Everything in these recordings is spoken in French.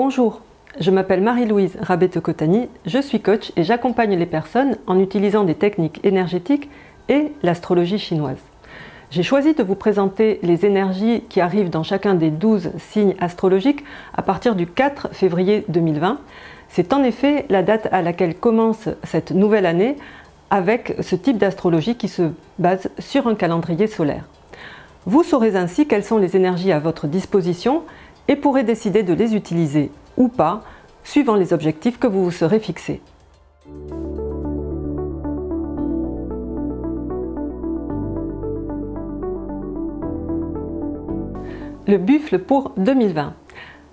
Bonjour, je m'appelle Marie-Louise Rabeteux-Kotani, je suis coach et j'accompagne les personnes en utilisant des techniques énergétiques et l'astrologie chinoise. J'ai choisi de vous présenter les énergies qui arrivent dans chacun des 12 signes astrologiques à partir du 4 février 2020. C'est en effet la date à laquelle commence cette nouvelle année avec ce type d'astrologie qui se base sur un calendrier solaire. Vous saurez ainsi quelles sont les énergies à votre disposition et pourrez décider de les utiliser ou pas, suivant les objectifs que vous vous serez fixés. Le buffle pour 2020.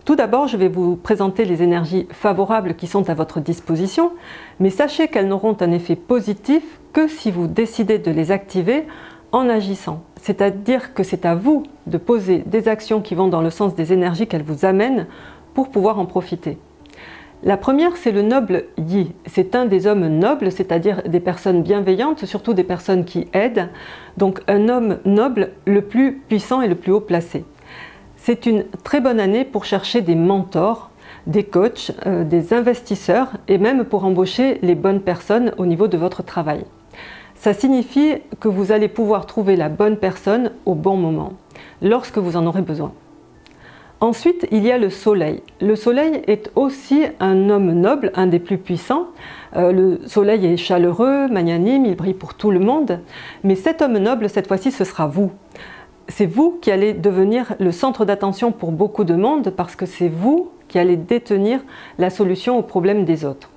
Tout d'abord, je vais vous présenter les énergies favorables qui sont à votre disposition, mais sachez qu'elles n'auront un effet positif que si vous décidez de les activer en agissant. C'est-à-dire que c'est à vous de poser des actions qui vont dans le sens des énergies qu'elles vous amènent pour pouvoir en profiter. La première, c'est le noble Yi. C'est un des hommes nobles, c'est-à-dire des personnes bienveillantes, surtout des personnes qui aident. Donc un homme noble, le plus puissant et le plus haut placé. C'est une très bonne année pour chercher des mentors, des coachs, des investisseurs et même pour embaucher les bonnes personnes au niveau de votre travail. Ça signifie que vous allez pouvoir trouver la bonne personne au bon moment, lorsque vous en aurez besoin. Ensuite, il y a le soleil. Le soleil est aussi un homme noble, un des plus puissants. Le soleil est chaleureux, magnanime, il brille pour tout le monde. Mais cet homme noble, cette fois-ci, ce sera vous. C'est vous qui allez devenir le centre d'attention pour beaucoup de monde parce que c'est vous qui allez détenir la solution aux problèmes des autres.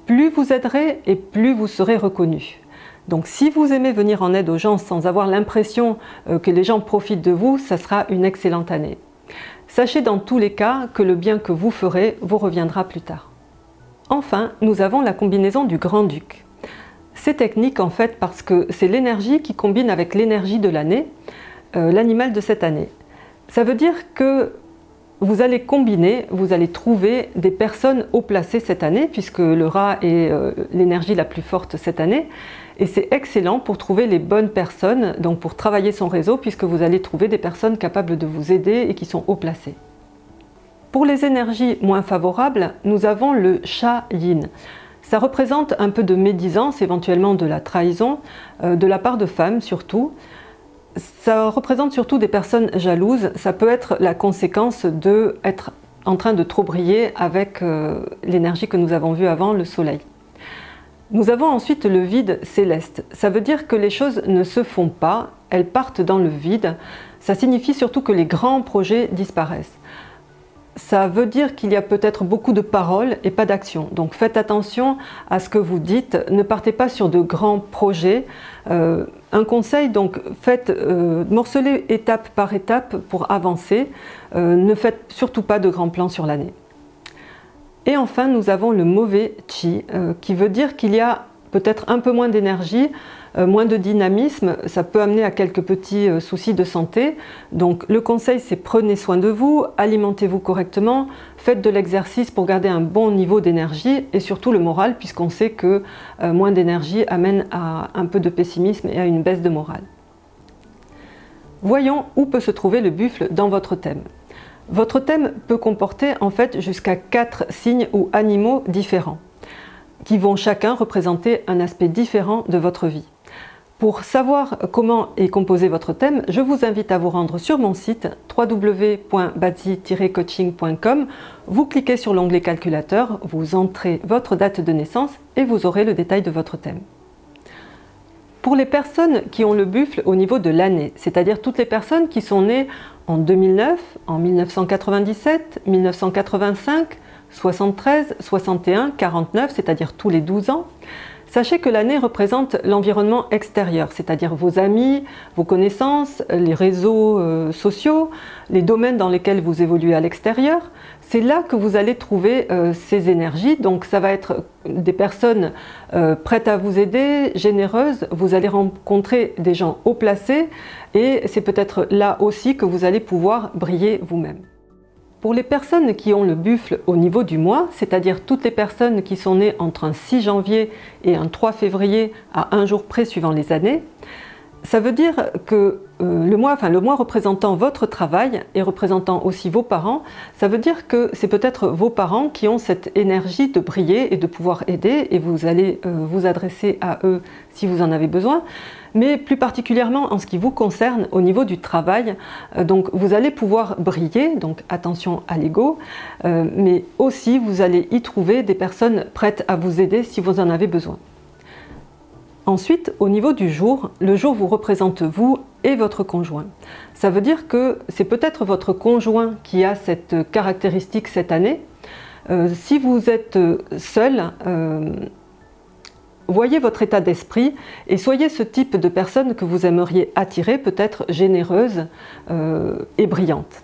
Plus vous aiderez et plus vous serez reconnu. Donc si vous aimez venir en aide aux gens sans avoir l'impression que les gens profitent de vous, ça sera une excellente année. Sachez dans tous les cas que le bien que vous ferez vous reviendra plus tard. Enfin, nous avons la combinaison du Grand-Duc. C'est technique en fait parce que c'est l'énergie qui combine avec l'énergie de l'année, l'animal de cette année. Ça veut dire que vous allez combiner, vous allez trouver des personnes haut placées cette année, puisque le rat est l'énergie la plus forte cette année. Et c'est excellent pour trouver les bonnes personnes, donc pour travailler son réseau, puisque vous allez trouver des personnes capables de vous aider et qui sont haut placées. Pour les énergies moins favorables, nous avons le chat yin. Ça représente un peu de médisance, éventuellement de la trahison, de la part de femmes surtout. Ça représente surtout des personnes jalouses. Ça peut être la conséquence d'être en train de trop briller avec l'énergie que nous avons vue avant, le soleil. Nous avons ensuite le vide céleste. Ça veut dire que les choses ne se font pas, elles partent dans le vide. Ça signifie surtout que les grands projets disparaissent. Ça veut dire qu'il y a peut-être beaucoup de paroles et pas d'action. Donc faites attention à ce que vous dites. Ne partez pas sur de grands projets. Un conseil, donc morcelez étape par étape pour avancer. Ne faites surtout pas de grands plans sur l'année. Et enfin, nous avons le mauvais Qi, qui veut dire qu'il y a peut-être un peu moins d'énergie, moins de dynamisme, ça peut amener à quelques petits soucis de santé. Donc le conseil, c'est prenez soin de vous, alimentez-vous correctement, faites de l'exercice pour garder un bon niveau d'énergie et surtout le moral, puisqu'on sait que moins d'énergie amène à un peu de pessimisme et à une baisse de morale. Voyons où peut se trouver le buffle dans votre thème. Votre thème peut comporter en fait jusqu'à 4 signes ou animaux différents, qui vont chacun représenter un aspect différent de votre vie. Pour savoir comment est composé votre thème, je vous invite à vous rendre sur mon site www.bazi-coaching.com. Vous cliquez sur l'onglet calculateur, vous entrez votre date de naissance et vous aurez le détail de votre thème. Pour les personnes qui ont le buffle au niveau de l'année, c'est-à-dire toutes les personnes qui sont nées en 2009, en 1997, 1985, 73, 61, 49, c'est-à-dire tous les 12 ans, sachez que l'année représente l'environnement extérieur, c'est-à-dire vos amis, vos connaissances, les réseaux sociaux, les domaines dans lesquels vous évoluez à l'extérieur. C'est là que vous allez trouver ces énergies. Donc ça va être des personnes prêtes à vous aider, généreuses. Vous allez rencontrer des gens haut placés et c'est peut-être là aussi que vous allez pouvoir briller vous-même. Pour les personnes qui ont le buffle au niveau du mois, c'est-à-dire toutes les personnes qui sont nées entre un 6 janvier et un 3 février à un jour près suivant les années, Ça veut dire que le mois représentant votre travail et représentant aussi vos parents, ça veut dire que c'est peut-être vos parents qui ont cette énergie de briller et de pouvoir aider, et vous allez vous adresser à eux si vous en avez besoin. Mais plus particulièrement en ce qui vous concerne au niveau du travail, donc vous allez pouvoir briller, donc attention à l'ego, mais aussi vous allez y trouver des personnes prêtes à vous aider si vous en avez besoin. Ensuite, au niveau du jour, le jour vous représente vous et votre conjoint. Ça veut dire que c'est peut-être votre conjoint qui a cette caractéristique cette année. Si vous êtes seul, voyez votre état d'esprit et soyez ce type de personne que vous aimeriez attirer, peut-être généreuse et brillante.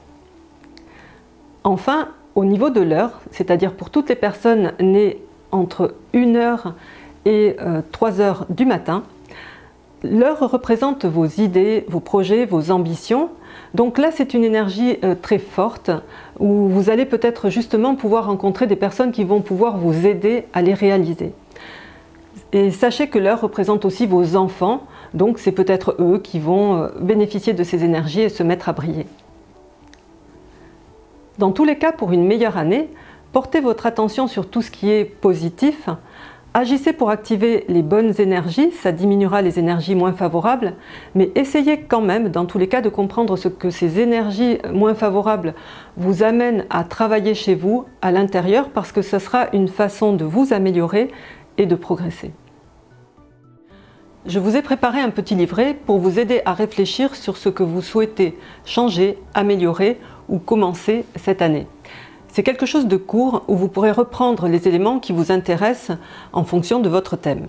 Enfin, au niveau de l'heure, c'est-à-dire pour toutes les personnes nées entre 1h et 3h du matin, l'heure représente vos idées, vos projets, vos ambitions. Donc là, c'est une énergie très forte où vous allez peut-être justement pouvoir rencontrer des personnes qui vont pouvoir vous aider à les réaliser. Et sachez que l'heure représente aussi vos enfants, donc c'est peut-être eux qui vont bénéficier de ces énergies et se mettre à briller. Dans tous les cas, pour une meilleure année, portez votre attention sur tout ce qui est positif. Agissez pour activer les bonnes énergies, ça diminuera les énergies moins favorables, mais essayez quand même, dans tous les cas, de comprendre ce que ces énergies moins favorables vous amènent à travailler chez vous, à l'intérieur, parce que ce sera une façon de vous améliorer et de progresser. Je vous ai préparé un petit livret pour vous aider à réfléchir sur ce que vous souhaitez changer, améliorer ou commencer cette année. C'est quelque chose de court où vous pourrez reprendre les éléments qui vous intéressent en fonction de votre thème.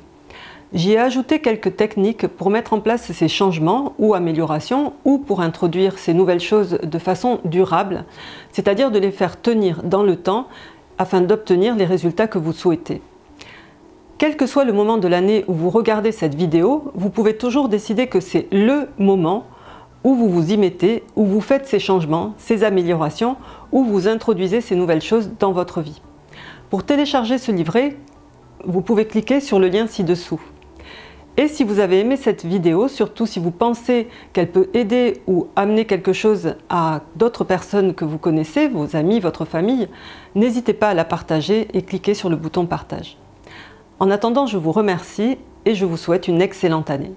J'y ai ajouté quelques techniques pour mettre en place ces changements ou améliorations ou pour introduire ces nouvelles choses de façon durable, c'est-à-dire de les faire tenir dans le temps afin d'obtenir les résultats que vous souhaitez. Quel que soit le moment de l'année où vous regardez cette vidéo, vous pouvez toujours décider que c'est le moment où vous vous y mettez, où vous faites ces changements, ces améliorations, où vous introduisez ces nouvelles choses dans votre vie. Pour télécharger ce livret, vous pouvez cliquer sur le lien ci-dessous. Et si vous avez aimé cette vidéo, surtout si vous pensez qu'elle peut aider ou amener quelque chose à d'autres personnes que vous connaissez, vos amis, votre famille, n'hésitez pas à la partager et cliquez sur le bouton partage. En attendant, je vous remercie et je vous souhaite une excellente année.